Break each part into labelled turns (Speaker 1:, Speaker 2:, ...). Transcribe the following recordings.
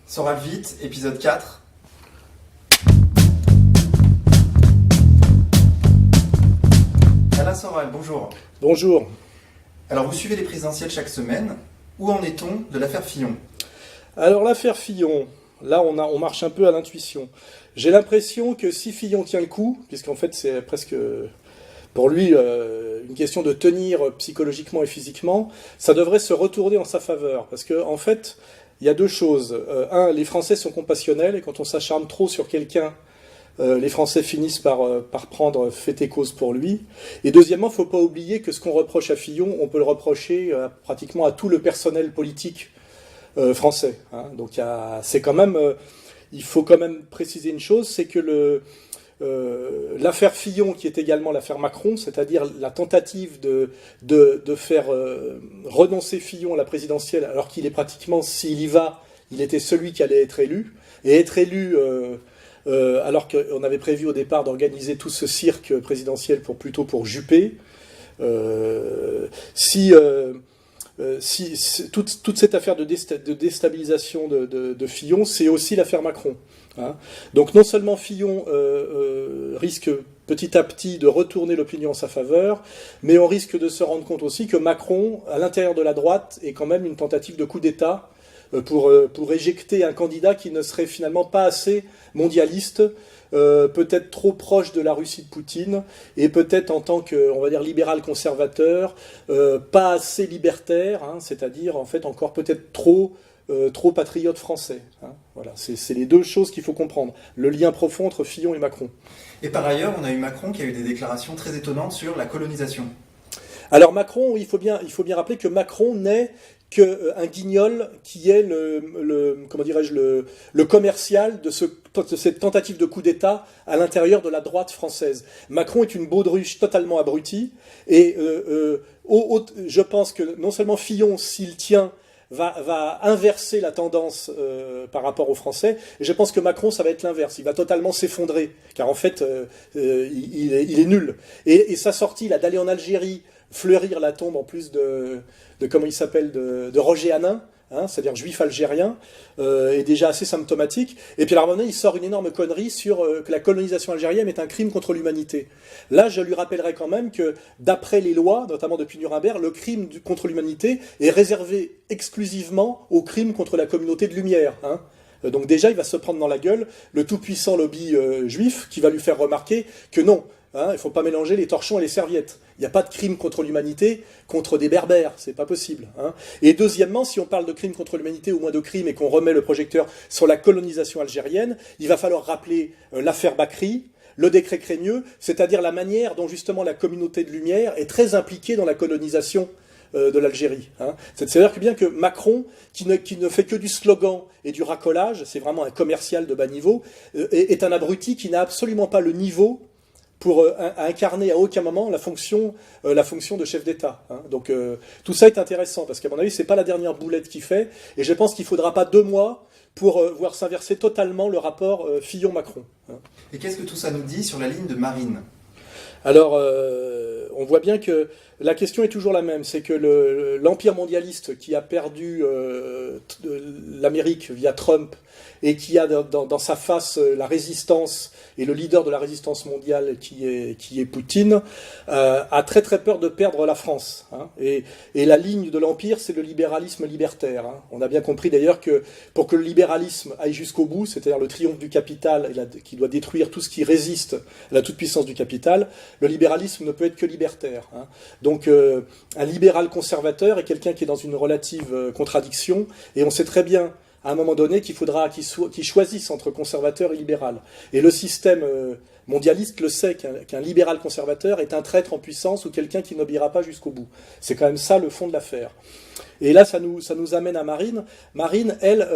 Speaker 1: Soral vite, épisode 4. Alain Soral, bonjour.
Speaker 2: Bonjour.
Speaker 1: Alors vous suivez les présidentielles chaque semaine. Où en est-on de l'affaire Fillon ?
Speaker 2: Alors l'affaire Fillon, là on marche un peu à l'intuition. J'ai l'impression que si Fillon tient le coup, puisqu'en fait c'est presque pour lui une question de tenir psychologiquement et physiquement, ça devrait se retourner en sa faveur. Parce qu'en fait, il y a deux choses. Un, les Français sont compassionnels et quand on s'acharne trop sur quelqu'un, les Français finissent par prendre fait et cause pour lui. Et deuxièmement, il ne faut pas oublier que ce qu'on reproche à Fillon, on peut le reprocher pratiquement à tout le personnel politique français. Hein. Donc c'est quand même, il faut quand même préciser une chose, c'est que l'affaire Fillon, qui est également l'affaire Macron, c'est-à-dire la tentative de faire renoncer Fillon à la présidentielle, alors qu'il est pratiquement, s'il y va, il était celui qui allait être élu, et être élu... alors qu'on avait prévu au départ d'organiser tout ce cirque présidentiel plutôt pour Juppé, toute cette affaire de déstabilisation de Fillon, c'est aussi l'affaire Macron. Hein. Donc non seulement Fillon risque petit à petit de retourner l'opinion en sa faveur, mais on risque de se rendre compte aussi que Macron, à l'intérieur de la droite, est quand même une tentative de coup d'État pour éjecter un candidat qui ne serait finalement pas assez mondialiste, peut-être trop proche de la Russie de Poutine, et peut-être en tant que, on va dire, libéral-conservateur, pas assez libertaire, hein, c'est-à-dire en fait encore peut-être trop patriote français. Hein. Voilà, c'est les deux choses qu'il faut comprendre, le lien profond entre Fillon et Macron.
Speaker 1: Et par ailleurs, on a eu Macron qui a eu des déclarations très étonnantes sur la colonisation.
Speaker 2: Alors Macron, il faut bien rappeler que Macron n'est qu'un guignol qui est le commercial de cette tentative de coup d'État à l'intérieur de la droite française. Macron est une baudruche totalement abrutie, et je pense que non seulement Fillon, s'il tient, va inverser la tendance par rapport aux Français, et je pense que Macron, ça va être l'inverse. Il va totalement s'effondrer, car en fait, il est nul. Et sa sortie, là, d'aller en Algérie, fleurir la tombe en plus de comment il s'appelle, de Roger Hanin, hein, c'est-à-dire juif algérien, est déjà assez symptomatique. Et puis à un moment donné, il sort une énorme connerie sur que la colonisation algérienne est un crime contre l'humanité. Là, je lui rappellerai quand même que d'après les lois, notamment depuis Nuremberg, le crime contre l'humanité est réservé exclusivement au crime contre la communauté de Lumière. Hein. Donc déjà, il va se prendre dans la gueule le tout-puissant lobby juif qui va lui faire remarquer que non, hein, il ne faut pas mélanger les torchons et les serviettes. Il n'y a pas de crime contre l'humanité contre des berbères, c'est pas possible. Hein. Et deuxièmement, si on parle de crime contre l'humanité ou moins de crime et qu'on remet le projecteur sur la colonisation algérienne, il va falloir rappeler l'affaire Bakri, le décret Crémieux, c'est-à-dire la manière dont justement la communauté de Lumière est très impliquée dans la colonisation de l'Algérie. Hein. C'est-à-dire que bien que Macron, qui ne fait que du slogan et du racolage, c'est vraiment un commercial de bas niveau, est un abruti qui n'a absolument pas le niveau pour incarner à aucun moment la fonction de chef d'État. Hein. Donc tout ça est intéressant, parce qu'à mon avis, c'est pas la dernière boulette qu'il fait, et je pense qu'il faudra pas 2 mois pour voir s'inverser totalement le rapport Fillon-Macron. Hein.
Speaker 1: Et qu'est-ce que tout ça nous dit sur la ligne de Marine ?
Speaker 2: Alors, on voit bien que la question est toujours la même, c'est que l'empire mondialiste qui a perdu l'Amérique via Trump et qui a dans sa face la résistance et le leader de la résistance mondiale qui est Poutine, a très très peur de perdre la France. Hein. Et la ligne de l'empire, c'est le libéralisme libertaire. Hein. On a bien compris d'ailleurs que pour que le libéralisme aille jusqu'au bout, c'est-à-dire le triomphe du capital qui doit détruire tout ce qui résiste à la toute-puissance du capital, le libéralisme ne peut être que libertaire. Hein. Donc un libéral conservateur est quelqu'un qui est dans une relative contradiction, et on sait très bien à un moment donné qu'il faudra qu'il choisisse entre conservateur et libéral. Et le système mondialiste le sait, qu'un libéral conservateur est un traître en puissance ou quelqu'un qui n'obéira pas jusqu'au bout. C'est quand même ça le fond de l'affaire. Et là, ça nous amène à Marine. Marine, elle,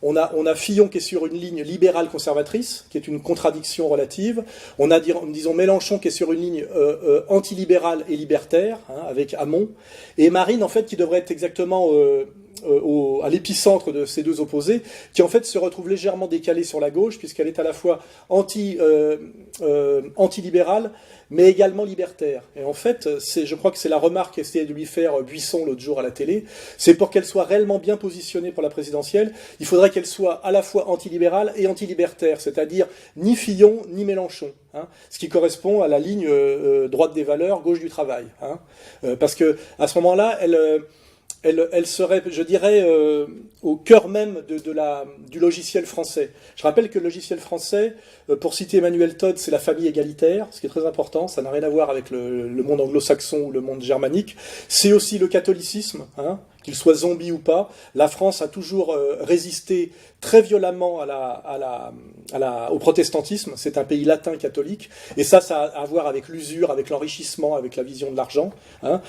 Speaker 2: on a Fillon qui est sur une ligne libérale conservatrice, qui est une contradiction relative. On a, disons, Mélenchon qui est sur une ligne antilibérale et libertaire, hein, avec Hamon. Et Marine, en fait, qui devrait être exactement à l'épicentre de ces deux opposés, qui en fait se retrouve légèrement décalée sur la gauche, puisqu'elle est à la fois anti-libérale, mais également libertaire. Et en fait, je crois que c'est la remarque qu'essayait de lui faire Buisson l'autre jour à la télé, c'est pour qu'elle soit réellement bien positionnée pour la présidentielle, il faudrait qu'elle soit à la fois anti-libérale et anti-libertaire, c'est-à-dire ni Fillon, ni Mélenchon. Hein, ce qui correspond à la ligne droite des valeurs, gauche du travail. Hein, parce que à ce moment-là, elle serait, je dirais, au cœur même du logiciel français. Je rappelle que le logiciel français, pour citer Emmanuel Todd, c'est la famille égalitaire, ce qui est très important, ça n'a rien à voir avec le monde anglo-saxon ou le monde germanique. C'est aussi le catholicisme, hein, qu'il soit zombie ou pas. La France a toujours résisté très violemment au protestantisme. C'est un pays latin catholique. Et ça a à voir avec l'usure, avec l'enrichissement, avec la vision de l'argent. Hein.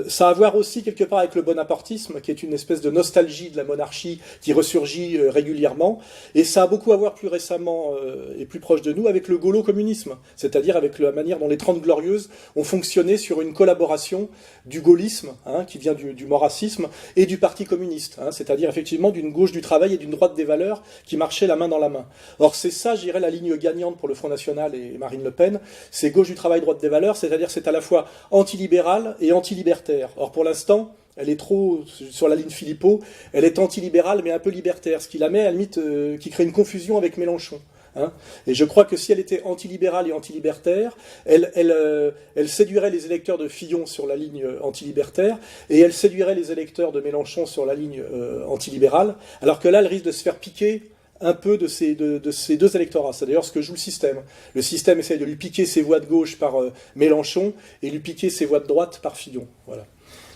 Speaker 2: Ça a à voir aussi quelque part avec le bonapartisme, qui est une espèce de nostalgie de la monarchie qui ressurgit régulièrement. Et ça a beaucoup à voir plus récemment et plus proche de nous avec le gaulo-communisme, c'est-à-dire avec la manière dont les Trente Glorieuses ont fonctionné sur une collaboration du gaullisme, hein, qui vient du maurassisme, et du Parti communiste, hein, c'est-à-dire effectivement d'une gauche du travail et d'une droite des valeurs qui marchaient la main dans la main. Or c'est ça, je dirais, la ligne gagnante pour le Front National et Marine Le Pen, c'est gauche du travail, droite des valeurs, c'est-à-dire c'est à la fois antilibéral et anti-libertaire. Or pour l'instant, elle est trop sur la ligne Philippot, elle est antilibérale mais un peu libertaire, ce qui la met à la limite, qui crée une confusion avec Mélenchon. Hein, et je crois que si elle était antilibérale et antilibertaire, elle séduirait les électeurs de Fillon sur la ligne antilibertaire et elle séduirait les électeurs de Mélenchon sur la ligne antilibérale, alors que là, elle risque de se faire piquer un peu de ces deux électorats. C'est d'ailleurs ce que joue le système. Le système essaye de lui piquer ses voix de gauche par Mélenchon et lui piquer ses voix de droite par Fillon. Voilà.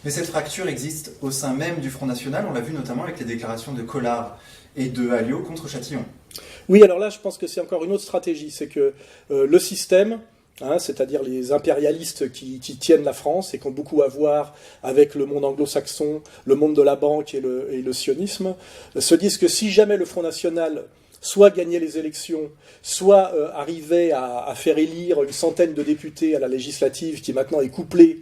Speaker 1: Mais cette fracture existe au sein même du Front National, on l'a vu notamment avec les déclarations de Collard et de Alliot contre Châtillon.
Speaker 2: Oui, alors là, je pense que c'est encore une autre stratégie, c'est que le système, hein, c'est-à-dire les impérialistes qui tiennent la France et qui ont beaucoup à voir avec le monde anglo-saxon, le monde de la banque et le sionisme, se disent que si jamais le Front National soit gagnait les élections, soit arrivait à faire élire une centaine de députés à la législative, qui maintenant est couplée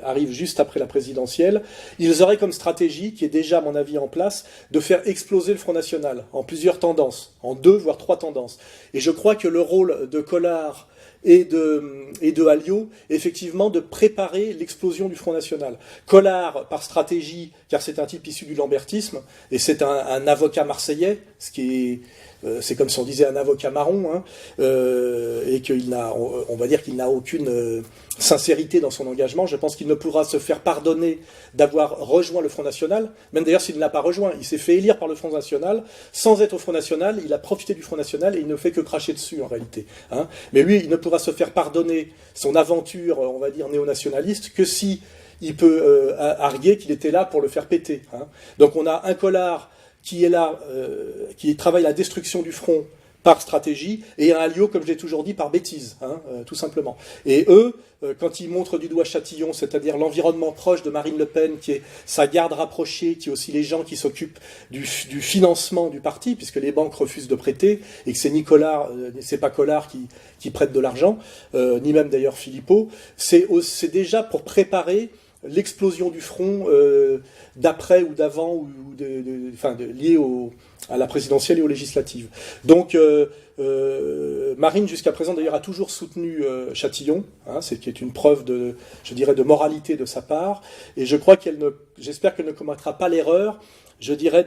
Speaker 2: arrive juste après la présidentielle, ils auraient comme stratégie, qui est déjà à mon avis en place, de faire exploser le Front National en plusieurs tendances, en 2 voire 3 tendances. Et je crois que le rôle de Collard et de Alliot, effectivement, de préparer l'explosion du Front National. Collard, par stratégie, car c'est un type issu du lambertisme, et c'est un avocat marseillais, ce qui est... c'est comme si on disait un avocat marron, hein, et on va dire qu'il n'a aucune sincérité dans son engagement. Je pense qu'il ne pourra se faire pardonner d'avoir rejoint le Front National, même d'ailleurs s'il ne l'a pas rejoint. Il s'est fait élire par le Front National, sans être au Front National, il a profité du Front National et il ne fait que cracher dessus en réalité. Hein. Mais lui, il ne pourra se faire pardonner son aventure, on va dire, néo-nationaliste, que si il peut arguer qu'il était là pour le faire péter. Hein. Donc on a un Collard qui est là, qui travaille la destruction du front par stratégie, et un Alliot, comme je l'ai toujours dit, par bêtise, hein, tout simplement. Et eux, quand ils montrent du doigt Châtillon, c'est-à-dire l'environnement proche de Marine Le Pen, qui est sa garde rapprochée, qui est aussi les gens qui s'occupent du financement du parti, puisque les banques refusent de prêter, et que c'est pas Collard qui prête de l'argent, ni même d'ailleurs Philippot, c'est déjà pour préparer l'explosion du front d'après ou d'avant, ou lié à la présidentielle et aux législatives. Donc Marine, jusqu'à présent, d'ailleurs, a toujours soutenu Châtillon, hein, ce qui est une preuve de moralité de sa part, et je crois j'espère qu'elle ne commettra pas l'erreur, je dirais,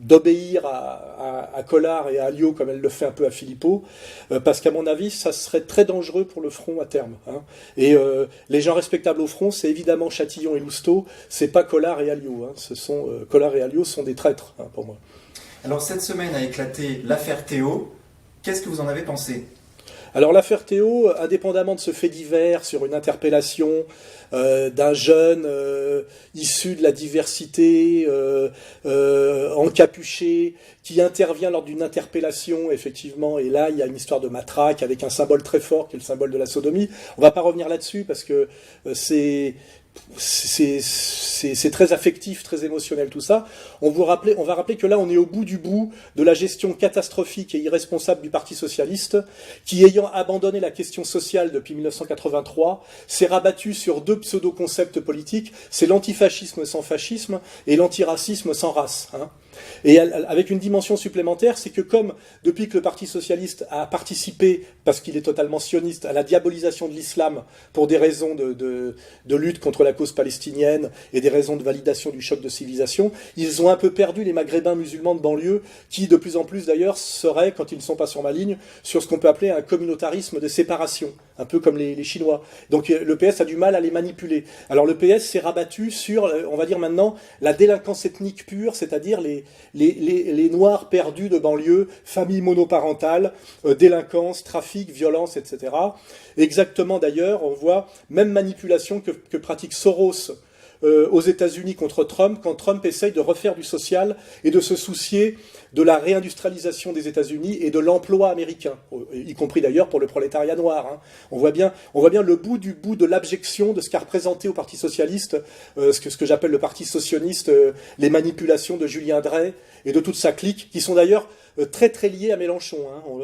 Speaker 2: d'obéir à Collard et à Alliot comme elle le fait un peu à Philippot, parce qu'à mon avis, ça serait très dangereux pour le front à terme. Hein. Et les gens respectables au front, c'est évidemment Châtillon et Lousteau, c'est pas Collard et Alliot. Hein. Collard et Alliot sont des traîtres, hein, pour moi.
Speaker 1: Alors cette semaine a éclaté l'affaire Théo. Qu'est-ce que vous en avez pensé ?
Speaker 2: Alors l'affaire Théo, indépendamment de ce fait divers sur une interpellation d'un jeune issu de la diversité, encapuché, qui intervient lors d'une interpellation, effectivement, et là il y a une histoire de matraque avec un symbole très fort qui est le symbole de la sodomie. On ne va pas revenir là-dessus parce que c'est très affectif, très émotionnel tout ça. On va rappeler que là on est au bout du bout de la gestion catastrophique et irresponsable du Parti socialiste, qui ayant abandonné la question sociale depuis 1983, s'est rabattu sur deux pseudo-concepts politiques, c'est l'antifascisme sans fascisme et l'antiracisme sans race. Et avec une dimension supplémentaire, c'est que comme depuis que le Parti socialiste a participé, parce qu'il est totalement sioniste, à la diabolisation de l'islam pour des raisons de lutte contre la cause palestinienne et des raisons de validation du choc de civilisation, ils ont un peu perdu les maghrébins musulmans de banlieue, qui de plus en plus d'ailleurs seraient, quand ils ne sont pas sur ma ligne, sur ce qu'on peut appeler un communautarisme de séparation, un peu comme les Chinois. Donc le PS a du mal à les manipuler. Alors le PS s'est rabattu sur, on va dire maintenant, la délinquance ethnique pure, c'est-à-dire les Noirs perdus de banlieue, familles monoparentales, délinquance, trafic, violence, etc. Exactement d'ailleurs, on voit même manipulation que pratique Soros aux États-Unis contre Trump, quand Trump essaye de refaire du social et de se soucier de la réindustrialisation des États-Unis et de l'emploi américain, y compris d'ailleurs pour le prolétariat noir. On voit bien le bout du bout de l'abjection de ce qu'a représenté au Parti socialiste, ce que j'appelle le Parti socialiste, les manipulations de Julien Drey et de toute sa clique, qui sont d'ailleurs très très liés à Mélenchon.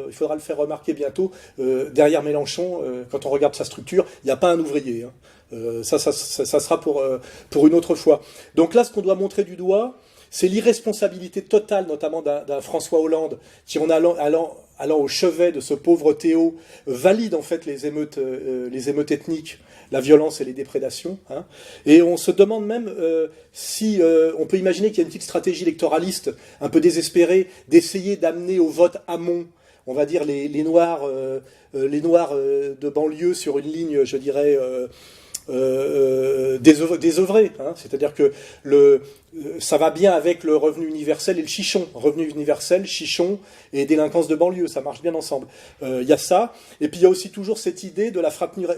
Speaker 2: Il faudra le faire remarquer bientôt. Derrière Mélenchon, quand on regarde sa structure, il n'y a pas un ouvrier. Ça sera pour une autre fois. Donc là, ce qu'on doit montrer du doigt, c'est l'irresponsabilité totale, notamment d'un François Hollande, qui en allant au chevet de ce pauvre Théo, valide en fait les émeutes ethniques, la violence et les déprédations. Et on se demande même si on peut imaginer qu'il y a une petite stratégie électoraliste un peu désespérée d'essayer d'amener au vote amont, on va dire les Noirs de banlieue sur une ligne, je dirais, désœuvré, c'est-à-dire que ça va bien avec le revenu universel et le chichon. Revenu universel, chichon et délinquance de banlieue, ça marche bien ensemble. Il y a ça, et puis il y a aussi toujours cette idée de la fracture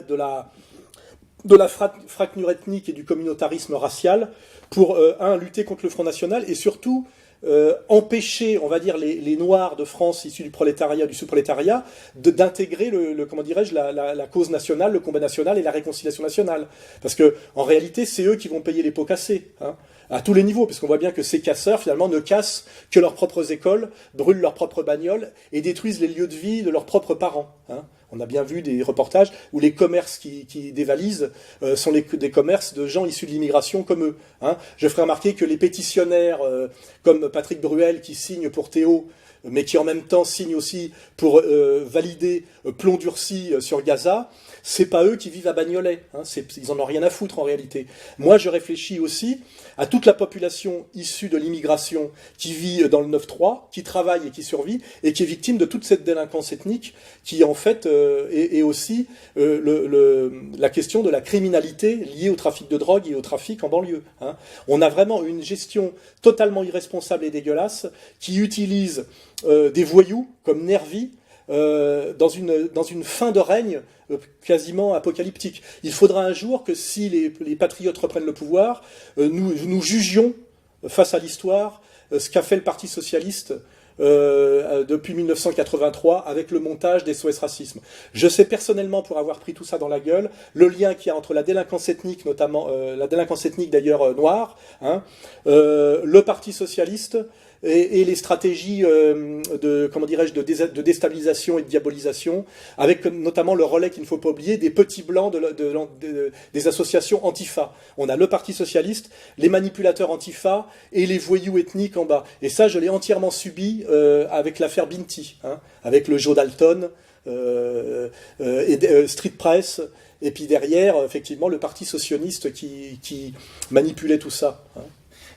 Speaker 2: ethnique et du communautarisme racial pour, lutter contre le Front National, et surtout empêcher, on va dire, les Noirs de France issus du prolétariat, du sous-prolétariat, d'intégrer la cause nationale, le combat national et la réconciliation nationale. Parce que en réalité, c'est eux qui vont payer les pots cassés, à tous les niveaux, parce qu'on voit bien que ces casseurs, finalement, ne cassent que leurs propres écoles, brûlent leurs propres bagnoles et détruisent les lieux de vie de leurs propres parents. On a bien vu des reportages où les commerces qui dévalisent sont des commerces de gens issus de l'immigration comme eux. Je ferai remarquer que les pétitionnaires comme Patrick Bruel qui signe pour Théo, mais qui en même temps signe aussi pour valider plomb durci sur Gaza, c'est pas eux qui vivent à Bagnolet. Ils en ont rien à foutre en réalité. Moi, je réfléchis aussi à toute la population issue de l'immigration qui vit dans le 9-3, qui travaille et qui survit, et qui est victime de toute cette délinquance ethnique, qui en fait est aussi la question de la criminalité liée au trafic de drogue et au trafic en banlieue. On a vraiment une gestion totalement irresponsable et dégueulasse qui utilise des voyous comme Nervi dans une fin de règne quasiment apocalyptique. Il faudra un jour que si les patriotes reprennent le pouvoir, nous jugions face à l'histoire ce qu'a fait le Parti socialiste depuis 1983 avec le montage des SOS Racisme. Je sais personnellement, pour avoir pris tout ça dans la gueule, le lien qu'il y a entre la délinquance ethnique, notamment la délinquance ethnique d'ailleurs noire, le Parti socialiste et les stratégies de déstabilisation et de diabolisation, avec notamment le relais qu'il ne faut pas oublier des petits blancs des associations Antifa. On a le Parti socialiste, les manipulateurs Antifa et les voyous ethniques en bas. Et ça, je l'ai entièrement subi avec l'affaire Binti, avec le Joe Dalton et Street Press. Et puis derrière, effectivement, le Parti socialiste qui manipulait tout ça.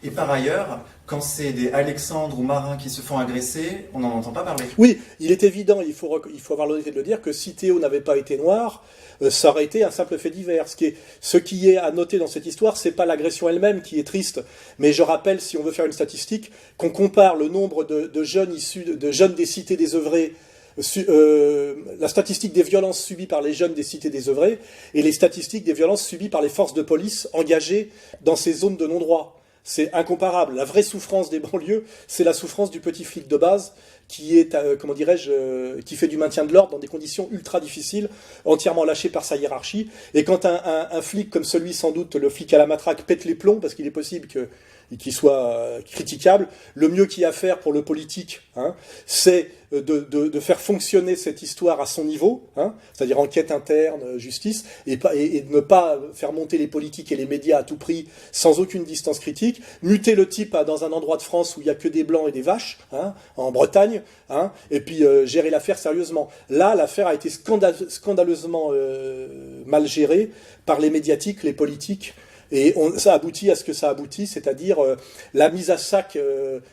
Speaker 1: Et par ailleurs, quand c'est des Alexandre ou Marin qui se font agresser, on n'en entend pas parler.
Speaker 2: Oui, il est évident, il faut avoir l'honnêteté de le dire, que si Théo n'avait pas été noir, ça aurait été un simple fait divers. Ce qui est à noter dans cette histoire, c'est pas l'agression elle-même qui est triste, mais je rappelle, si on veut faire une statistique, qu'on compare le nombre de jeunes des cités désœuvrées, la statistique des violences subies par les jeunes des cités désœuvrées et les statistiques des violences subies par les forces de police engagées dans ces zones de non-droit. c'est incomparable. La vraie souffrance des banlieues, c'est la souffrance du petit flic de base qui est, comment dirais-je, qui fait du maintien de l'ordre dans des conditions ultra difficiles, entièrement lâché par sa hiérarchie. Et quand un flic comme celui, sans doute, le flic à la matraque, pète les plombs, parce qu'il est possible qu'il soit critiquable, le mieux qu'il y a à faire pour le politique, hein, c'est de faire fonctionner cette histoire à son niveau, hein, c'est-à-dire enquête interne, justice, et de ne pas faire monter les politiques et les médias à tout prix, sans aucune distance critique, muter le type dans un endroit de France où il n'y a que des blancs et des vaches, hein, en Bretagne, hein, et puis gérer l'affaire sérieusement. Là, l'affaire a été scandaleusement mal gérée par les médiatiques, les politiques, et ça aboutit à ce que ça aboutit, c'est-à-dire la mise à sac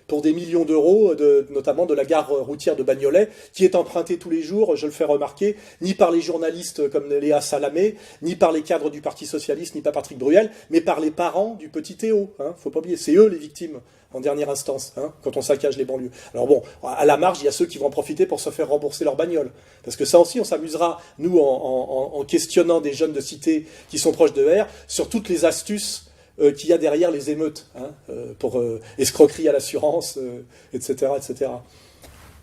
Speaker 2: pour des millions d'euros, notamment de la gare routière de Bagnolet, qui est empruntée tous les jours, je le fais remarquer, ni par les journalistes comme Léa Salamé, ni par les cadres du Parti Socialiste, ni par Patrick Bruel, mais par les parents du petit Théo. Hein, faut pas oublier, c'est eux les victimes, en dernière instance, hein, quand on saccage les banlieues. Alors bon, à la marge, il y a ceux qui vont en profiter pour se faire rembourser leur bagnole. Parce que ça aussi, on s'amusera, nous, en questionnant des jeunes de cité qui sont proches de R, sur toutes les astuces qu'il y a derrière les émeutes, hein, pour escroquerie à l'assurance, etc., etc.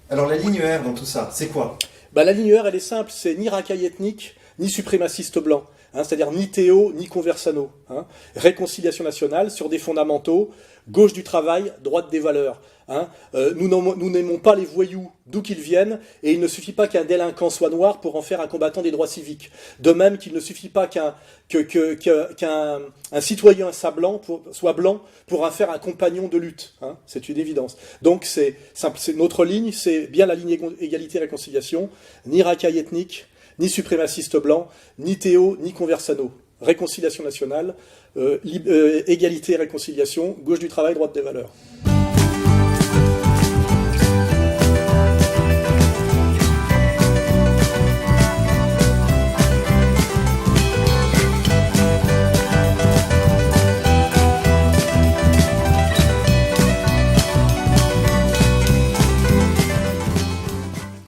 Speaker 1: Alors la ligne R dans tout ça, c'est quoi?
Speaker 2: La ligne R, elle est simple, c'est ni racaille ethnique, ni suprémaciste blanc. Hein, c'est-à-dire ni Théo, ni Conversano. Hein. Réconciliation nationale sur des fondamentaux, gauche du travail, droite des valeurs. Hein. Nous n'aimons pas les voyous d'où qu'ils viennent, et il ne suffit pas qu'un délinquant soit noir pour en faire un combattant des droits civiques. De même qu'il ne suffit pas qu'un citoyen soit blanc pour en faire un compagnon de lutte. Hein. C'est une évidence. Donc c'est notre ligne, c'est bien la ligne égalité-réconciliation, ni racaille ethnique, ni suprémaciste blanc, ni Théo, ni Conversano. Réconciliation nationale, égalité et réconciliation, gauche du travail, droite des valeurs.